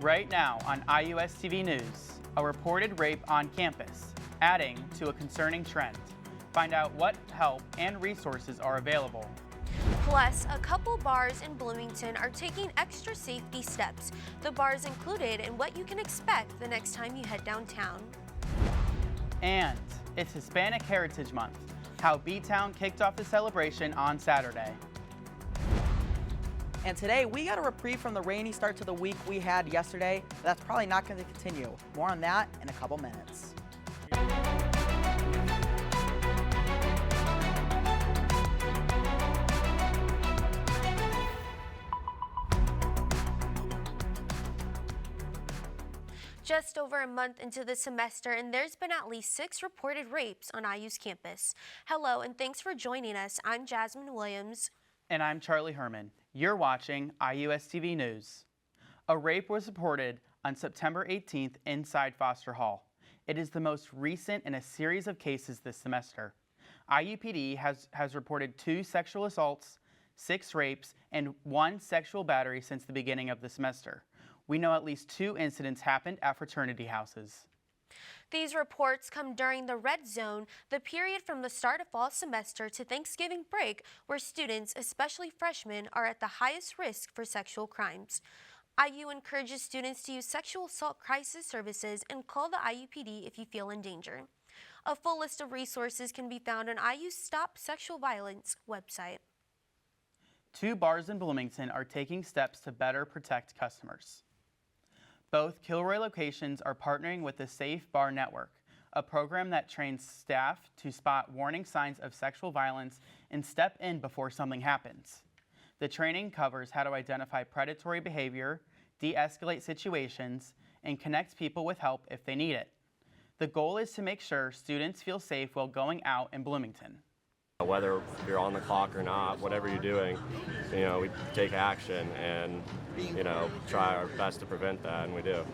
Right now on IUSTV News, a reported rape on campus, adding to a concerning trend. Find out what help and resources are available. Plus, a couple bars in Bloomington are taking extra safety steps. The bars included in what you can expect the next time you head downtown. And it's Hispanic Heritage Month, how B-Town kicked off the celebration on Saturday. And today, we got a reprieve from the rainy start to the week we had yesterday. That's probably not going to continue. More on that in a couple minutes. Just over a month into the semester, and there's been at least 6 reported rapes on IU's campus. Hello, and thanks for joining us. I'm Jasmine Williams. And I'm Charlie Herman. You're watching IUSTV News. A rape was reported on September 18th inside Foster Hall. It is the most recent in a series of cases this semester. IUPD has reported 2 sexual assaults, 6 rapes, and 1 sexual battery since the beginning of the semester. We know at least 2 incidents happened at fraternity houses. These reports come during the red zone, the period from the start of fall semester to Thanksgiving break, where students, especially freshmen, are at the highest risk for sexual crimes. IU encourages students to use sexual assault crisis services and call the IUPD if you feel in danger. A full list of resources can be found on IU's Stop Sexual Violence website. 2 bars in Bloomington are taking steps to better protect customers. Both Kilroy locations are partnering with the Safe Bar Network, a program that trains staff to spot warning signs of sexual violence and step in before something happens. The training covers how to identify predatory behavior, de-escalate situations, and connect people with help if they need it. The goal is to make sure students feel safe while going out in Bloomington. Whether you're on the clock or not, whatever you're doing, we take action and, try our best to prevent that, and we do.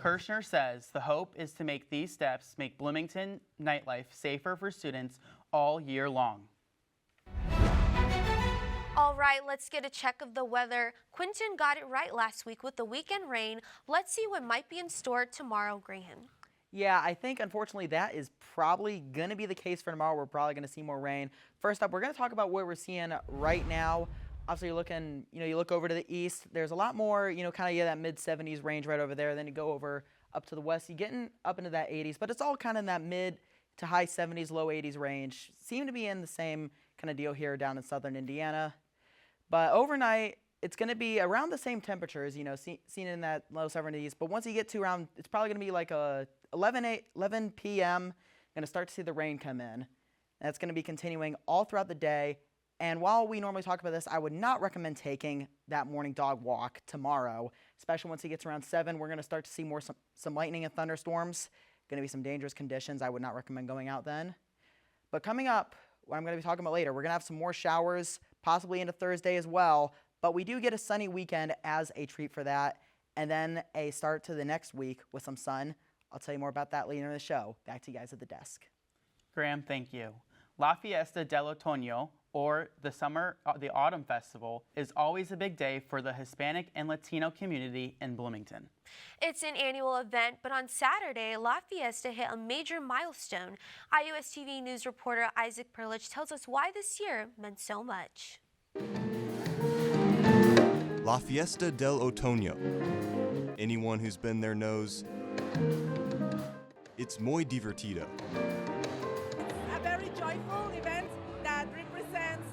Kirshner says the hope is to make these steps make Bloomington nightlife safer for students all year long. All right, let's get a check of the weather. Quinton got it right last week with the weekend rain. Let's see what might be in store tomorrow, Graham. Yeah, I think, unfortunately, that is probably going to be the case for tomorrow. We're probably going to see more rain. First up, we're going to talk about what we're seeing right now. Obviously, you're looking, you look over to the east. There's a lot more, kind of that mid-70s range right over there. Then you go over up to the west. You're getting up into that 80s, but it's all kind of in that mid to high 70s, low 80s range. Seem to be in the same kind of deal here down in southern Indiana. But overnight, it's going to be around the same temperatures, seen in that low 70s. But once you get to around, it's probably going to be like a 11 p.m., going to start to see the rain come in. And that's going to be continuing all throughout the day. And while we normally talk about this, I would not recommend taking that morning dog walk tomorrow, especially once it gets around 7. We're going to start to see some lightning and thunderstorms. Going to be some dangerous conditions. I would not recommend going out then. But coming up, what I'm going to be talking about later, we're going to have some more showers, possibly into Thursday as well. But we do get a sunny weekend as a treat for that. And then a start to the next week with some sun. I'll tell you more about that later in the show. Back to you guys at the desk. Graham, thank you. La Fiesta del Otoño, or the Autumn Festival, is always a big day for the Hispanic and Latino community in Bloomington. It's an annual event, but on Saturday, La Fiesta hit a major milestone. IUSTV News reporter Isaac Perlich tells us why this year meant so much. La Fiesta del Otoño. Anyone who's been there knows it's muy divertido. A very joyful event that represents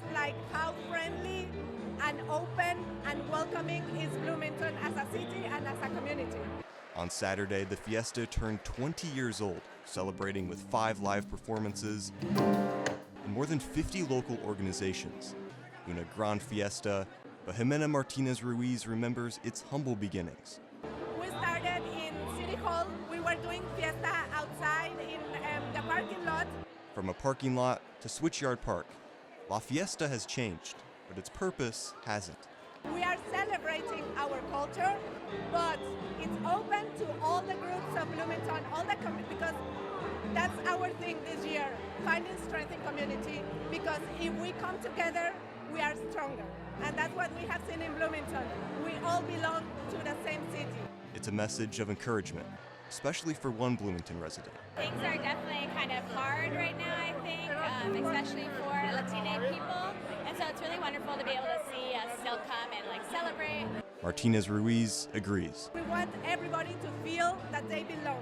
how friendly and open and welcoming is Bloomington as a city and as a community. On Saturday, the fiesta turned 20 years old, celebrating with 5 live performances and more than 50 local organizations. Una Gran Fiesta, but Jimena Martinez Ruiz remembers its humble beginnings. We started in City Hall. We were doing fiesta outside in the parking lot. From a parking lot to Switchyard Park, La Fiesta has changed, but its purpose hasn't. We are celebrating our culture, but it's open to all the groups of Bloomington, because that's our thing this year, finding strength in community, because if we come together, we are stronger. And that's what we have seen in Bloomington. We all belong to the same It's a message of encouragement, especially for one Bloomington resident. Things are definitely kind of hard right now, I think, especially for Latina people. And so it's really wonderful to be able to see us still come and celebrate. Martinez Ruiz agrees. We want everybody to feel that they belong.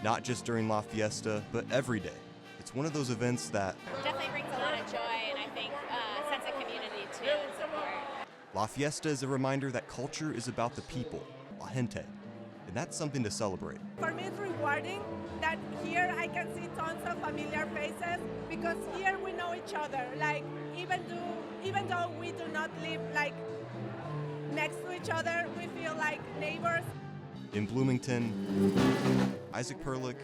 Not just during La Fiesta, but every day. It's one of those events that Definitely brings a lot of joy and I think a sense of community too and support. La Fiesta is a reminder that culture is about the people, la gente, and that's something to celebrate. For me, it's rewarding that here I can see tons of familiar faces because here we know each other. Even though we do not live next to each other, we feel like neighbors. In Bloomington, Isaac Perlich,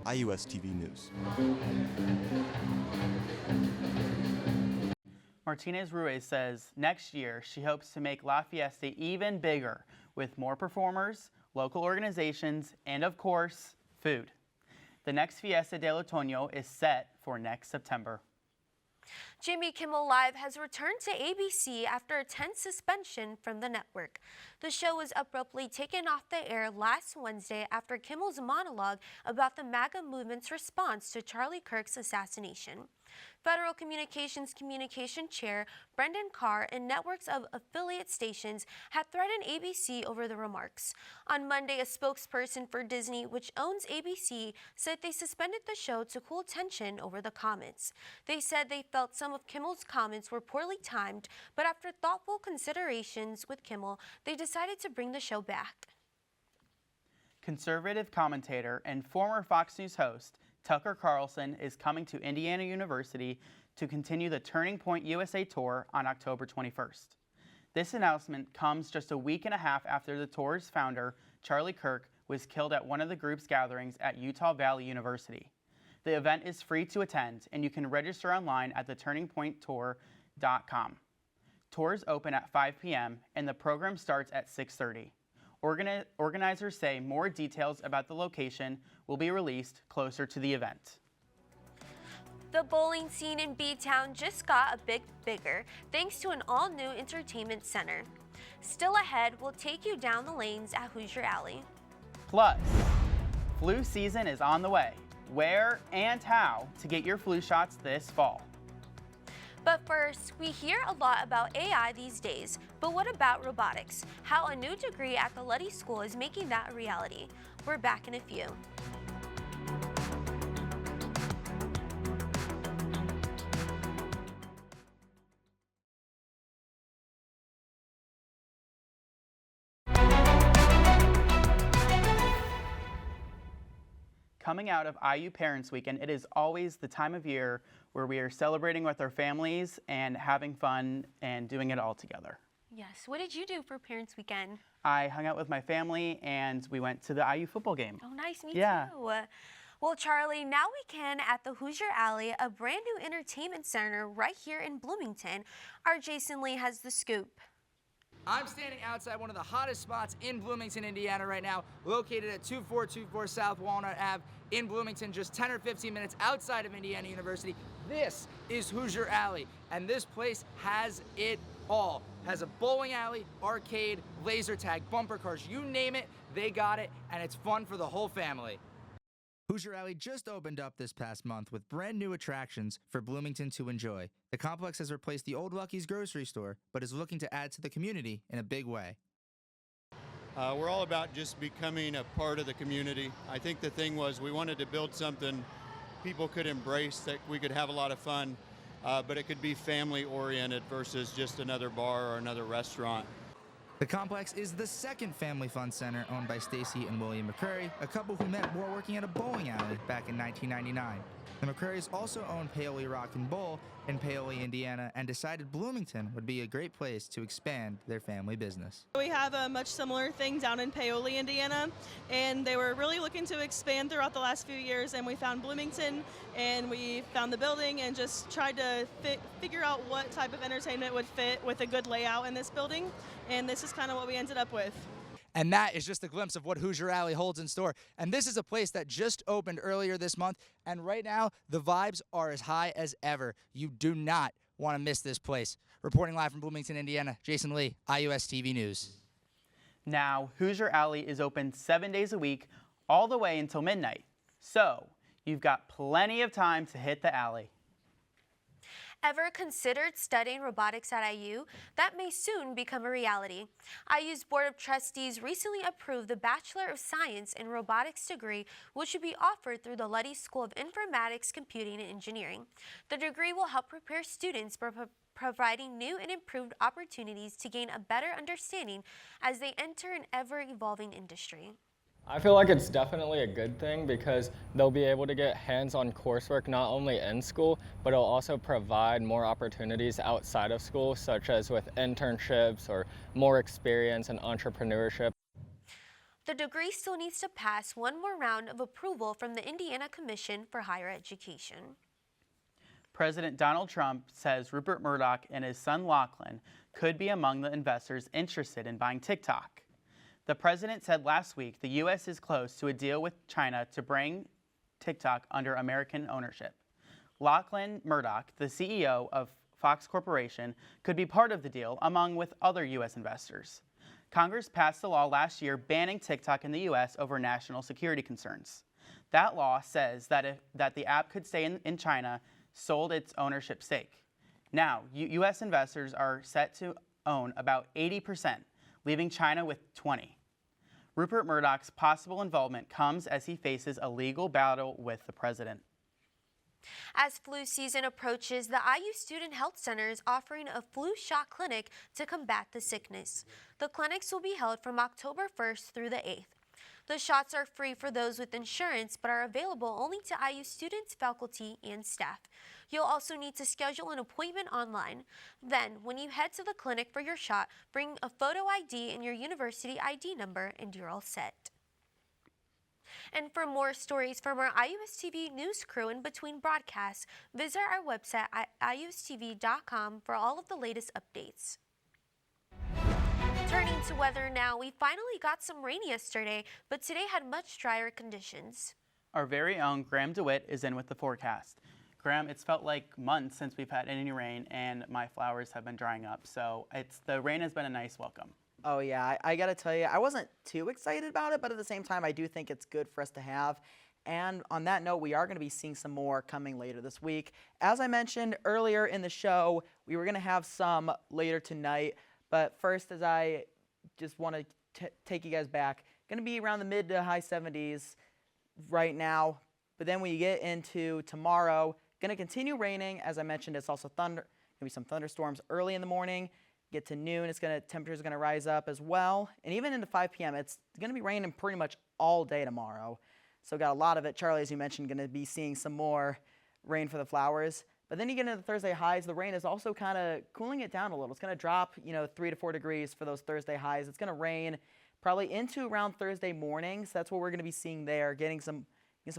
IUSTV News. Martinez Ruiz says next year she hopes to make La Fiesta even bigger with more performers, local organizations, and of course, food. The next Fiesta del Otoño is set for next September. Jimmy Kimmel Live has returned to ABC after a tense suspension from the network. The show was abruptly taken off the air last Wednesday after Kimmel's monologue about the MAGA movement's response to Charlie Kirk's assassination. Federal Communications Communication Chair Brendan Carr and networks of affiliate stations had threatened ABC over the remarks. On Monday, a spokesperson for Disney, which owns ABC, said they suspended the show to cool tension over the comments. They said they felt some of Kimmel's comments were poorly timed, but after thoughtful considerations with Kimmel, they decided to bring the show back. Conservative commentator and former Fox News host Tucker Carlson is coming to Indiana University to continue the Turning Point USA Tour on October 21st. This announcement comes just a week and a half after the tour's founder, Charlie Kirk, was killed at one of the group's gatherings at Utah Valley University. The event is free to attend, and you can register online at theturningpointtour.com. Tours open at 5 p.m., and the program starts at 6:30. Organizers say more details about the location will be released closer to the event. The bowling scene in B-Town just got a bit bigger thanks to an all-new entertainment center. Still ahead, we'll take you down the lanes at Hoosier Alley. Plus, flu season is on the way. Where and how to get your flu shots this fall. But first, we hear a lot about AI these days, but what about robotics? How a new degree at the Luddy School is making that a reality. We're back in a few. Coming out of IU Parents Weekend, it is always the time of year where we are celebrating with our families and having fun and doing it all together. Yes, what did you do for Parents Weekend? I hung out with my family and we went to the IU football game. Oh, nice, me Yeah. too. Well, Charlie, now we can at the Hoosier Alley, a brand new entertainment center right here in Bloomington. Our Jason Lee has the scoop. I'm standing outside one of the hottest spots in Bloomington, Indiana right now, located at 2424 South Walnut Ave in Bloomington, just 10 or 15 minutes outside of Indiana University. This is Hoosier Alley, and this place has it all. Has a bowling alley, arcade, laser tag, bumper cars, you name it, they got it, and it's fun for the whole family. Hoosier Alley just opened up this past month with brand new attractions for Bloomington to enjoy. The complex has replaced the old Lucky's grocery store, but is looking to add to the community in a big way. We're all about just becoming a part of the community. I think the thing was we wanted to build something people could embrace, that we could have a lot of fun, but it could be family oriented versus just another bar or another restaurant. The complex is the second family fun center owned by Stacy and William McCurry, a couple who met while working at a bowling alley back in 1999. The McCurrys also own Paoli Rock and Bowl in Paoli, Indiana, and decided Bloomington would be a great place to expand their family business. We have a much similar thing down in Paoli, Indiana, and they were really looking to expand throughout the last few years, and we found Bloomington, and we found the building and just tried to figure out what type of entertainment would fit with a good layout in this building, and this is kind of what we ended up with. And that is just a glimpse of what Hoosier Alley holds in store. And this is a place that just opened earlier this month, and right now the vibes are as high as ever. You do not want to miss this place. Reporting live from Bloomington, Indiana, Jason Lee, IUSTV News. Now, Hoosier Alley is open 7 days a week, all the way until midnight. So, you've got plenty of time to hit the alley. Ever considered studying robotics at IU? That may soon become a reality. IU's Board of Trustees recently approved the Bachelor of Science in Robotics degree, which should be offered through the Luddy School of Informatics, Computing, and Engineering. The degree will help prepare students for providing new and improved opportunities to gain a better understanding as they enter an ever-evolving industry. I feel like it's definitely a good thing because they'll be able to get hands-on coursework not only in school, but it'll also provide more opportunities outside of school, such as with internships or more experience in entrepreneurship. The degree still needs to pass one more round of approval from the Indiana Commission for Higher Education. President Donald Trump says Rupert Murdoch and his son Lachlan could be among the investors interested in buying TikTok. The president said last week the U.S. is close to a deal with China to bring TikTok under American ownership. Lachlan Murdoch, the CEO of Fox Corporation, could be part of the deal, among with other U.S. investors. Congress passed a law last year banning TikTok in the U.S. over national security concerns. That law says that the app could stay in China, sold its ownership stake. Now, U.S. investors are set to own about 80%, leaving China with 20%. Rupert Murdoch's possible involvement comes as he faces a legal battle with the president. As flu season approaches, the IU Student Health Center is offering a flu shot clinic to combat the sickness. The clinics will be held from October 1st through the 8th. The shots are free for those with insurance, but are available only to IU students, faculty, and staff. You'll also need to schedule an appointment online. Then, when you head to the clinic for your shot, bring a photo ID and your university ID number, and you're all set. And for more stories from our IUSTV news crew in between broadcasts, visit our website at IUSTV.com for all of the latest updates. Turning to weather now, we finally got some rain yesterday, but today had much drier conditions. Our very own Graham DeWitt is in with the forecast. Graham, it's felt like months since we've had any rain, and my flowers have been drying up, so the rain has been a nice welcome. Oh yeah, I gotta tell you, I wasn't too excited about it, but at the same time, I do think it's good for us to have. And on that note, we are going to be seeing some more coming later this week. As I mentioned earlier in the show, we were going to have some later tonight. But first, as I just want to take you guys back, going to be around the mid to high 70s right now. But then when you get into tomorrow, going to continue raining. As I mentioned, it's also going to be some thunderstorms early in the morning. Get to noon, temperatures are going to rise up as well. And even into 5 p.m., it's going to be raining pretty much all day tomorrow. So got a lot of it. Charlie, as you mentioned, going to be seeing some more rain for the flowers. But then you get into the Thursday highs. The rain is also kind of cooling it down a little. It's going to drop, 3 to 4 degrees for those Thursday highs. It's going to rain probably into around Thursday morning. So that's what we're going to be seeing there, getting some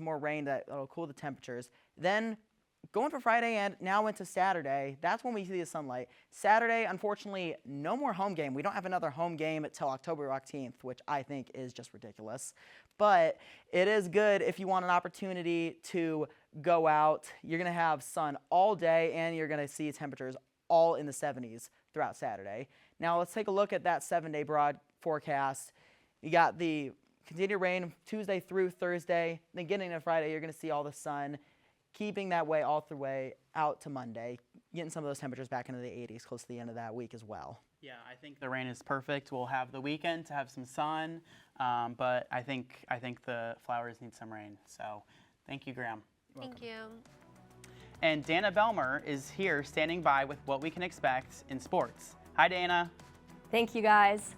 more rain that'll cool the temperatures. Then going for Friday and now into Saturday, that's when we see the sunlight. Saturday, unfortunately, no more home game. We don't have another home game until October 18th, which I think is just ridiculous. But it is good if you want an opportunity to go out. You're going to have sun all day, and you're going to see temperatures all in the 70s throughout Saturday. Now let's take a look at that 7-day broad forecast. You got the continued rain Tuesday through Thursday. Then getting into Friday, you're going to see all the sun, keeping that way all the way out to Monday, getting some of those temperatures back into the 80s close to the end of that week as well. Yeah, I think the rain is perfect. We'll have the weekend to have some sun, but I think the flowers need some rain. So thank you, Graham. Thank you. And Dana Belmer is here standing by with what we can expect in sports. Hi, Dana. Thank you, guys.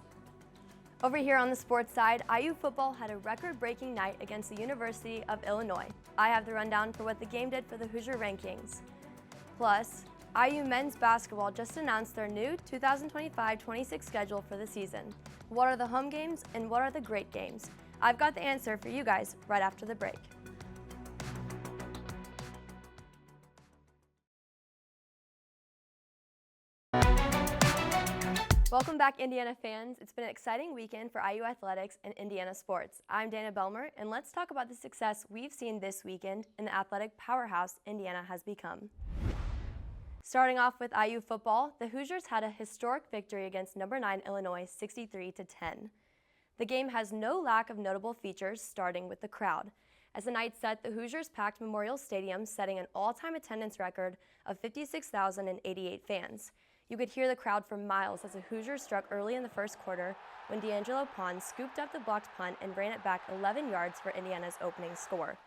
Over here on the sports side, IU football had a record-breaking night against the University of Illinois. I have the rundown for what the game did for the Hoosier rankings. Plus, IU men's basketball just announced their new 2025-26 schedule for the season. What are the home games and what are the great games? I've got the answer for you guys right after the break. Welcome back, Indiana fans. It's been an exciting weekend for IU athletics and Indiana sports. I'm Dana Belmer, and let's talk about the success we've seen this weekend and the athletic powerhouse Indiana has become. Starting off with IU football, the Hoosiers had a historic victory against number 9 Illinois 63-10. The game has no lack of notable features, starting with the crowd. As the night set, the Hoosiers packed Memorial Stadium, setting an all-time attendance record of 56,088 fans. You could hear the crowd for miles as the Hoosiers struck early in the first quarter when D'Angelo Pons scooped up the blocked punt and ran it back 11 yards for Indiana's opening score.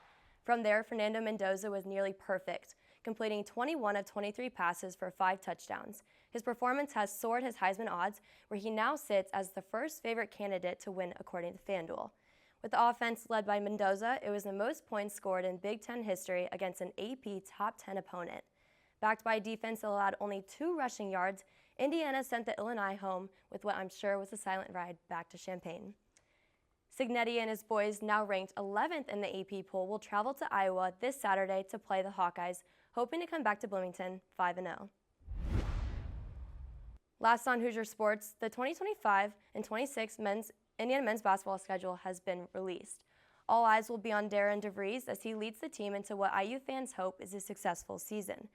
From there, Fernando Mendoza was nearly perfect, completing 21 of 23 passes for 5 touchdowns. His performance has soared his Heisman odds, where he now sits as the first favorite candidate to win according to FanDuel. With the offense led by Mendoza, it was the most points scored in Big Ten history against an AP top 10 opponent. Backed by a defense that allowed only 2 rushing yards, Indiana sent the Illini home with what I'm sure was a silent ride back to Champaign. Signetti and his boys, now ranked 11th in the AP poll, will travel to Iowa this Saturday to play the Hawkeyes, hoping to come back to Bloomington 5-0. Last on Hoosier Sports, the 2025 and 26 Indiana men's basketball schedule has been released. All eyes will be on Darren DeVries as he leads the team into what IU fans hope is a successful season.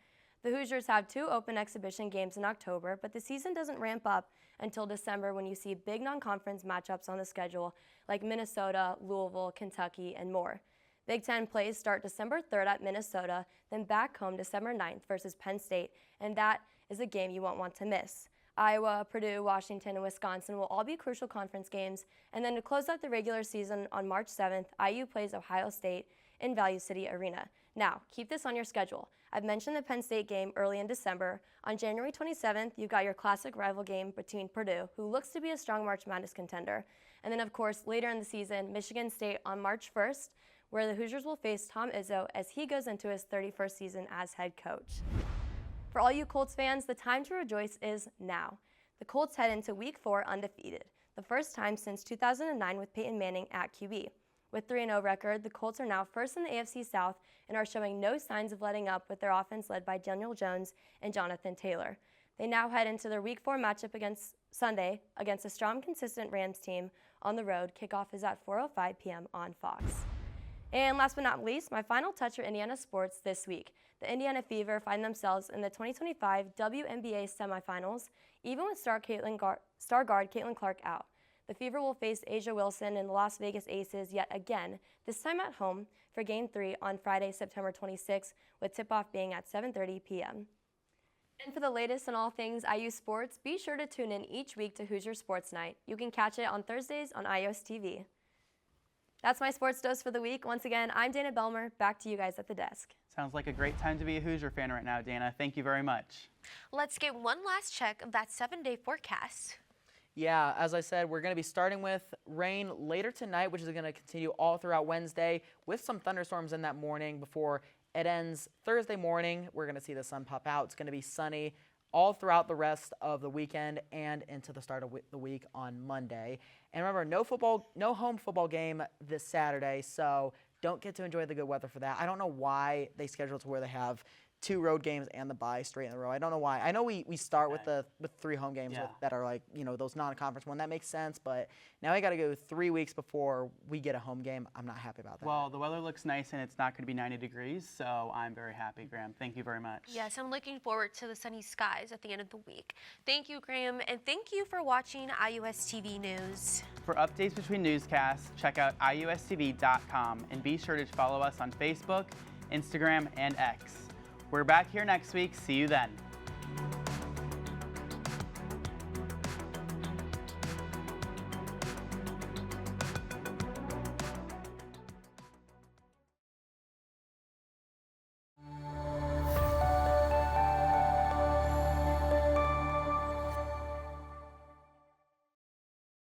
The Hoosiers have 2 open exhibition games in October, but the season doesn't ramp up until December when you see big non-conference matchups on the schedule like Minnesota, Louisville, Kentucky, and more. Big Ten plays start December 3rd at Minnesota, then back home December 9th versus Penn State, and that is a game you won't want to miss. Iowa, Purdue, Washington, and Wisconsin will all be crucial conference games, and then to close out the regular season on March 7th, IU plays Ohio State in Value City Arena. Now, keep this on your schedule. I've mentioned the Penn State game early in December. On January 27th, you've got your classic rival game between Purdue, who looks to be a strong March Madness contender, and then, of course, later in the season, Michigan State on March 1st, where the Hoosiers will face Tom Izzo as he goes into his 31st season as head coach. For all you Colts fans, the time to rejoice is now. The Colts head into Week 4 undefeated, the first time since 2009 with Peyton Manning at QB. With 3-0 record, the Colts are now first in the AFC South and are showing no signs of letting up with their offense led by Daniel Jones and Jonathan Taylor. They now head into their Week 4 matchup against Sunday against a strong, consistent Rams team on the road. Kickoff is at 4:05 p.m. on Fox. And last but not least, my final touch for Indiana sports this week. The Indiana Fever find themselves in the 2025 WNBA semifinals, even with star guard Caitlin Clark out. The Fever will face Asia Wilson and the Las Vegas Aces yet again, this time at home for Game 3 on Friday, September 26, with tip-off being at 7:30 p.m. And for the latest on all things IU sports, be sure to tune in each week to Hoosier Sports Night. You can catch it on Thursdays on IUSTV. That's my sports dose for the week. Once again, I'm Dana Belmer. Back to you guys at the desk. Sounds like a great time to be a Hoosier fan right now, Dana. Thank you very much. Let's get one last check of that 7-day forecast. Yeah, as I said, we're going to be starting with rain later tonight, which is going to continue all throughout Wednesday with some thunderstorms in that morning before it ends Thursday morning. We're going to see the sun pop out. It's going to be sunny all throughout the rest of the weekend and into the start of the week on Monday. And remember, no home football game this Saturday, so don't get to enjoy the good weather for that. I don't know why they schedule to where they have 2 road games and the bye straight in a row. I don't know why. I know we start with 3 home games that are like, those non-conference one. That makes sense, but now we got to go 3 weeks before we get a home game. I'm not happy about that. Well, the weather looks nice and it's not going to be 90 degrees, so I'm very happy, Graham. Thank you very much. Yes, I'm looking forward to the sunny skies at the end of the week. Thank you, Graham, and thank you for watching IUSTV News. For updates between newscasts, check out IUSTV.com and be sure to follow us on Facebook, Instagram, and X. We're back here next week. See you then.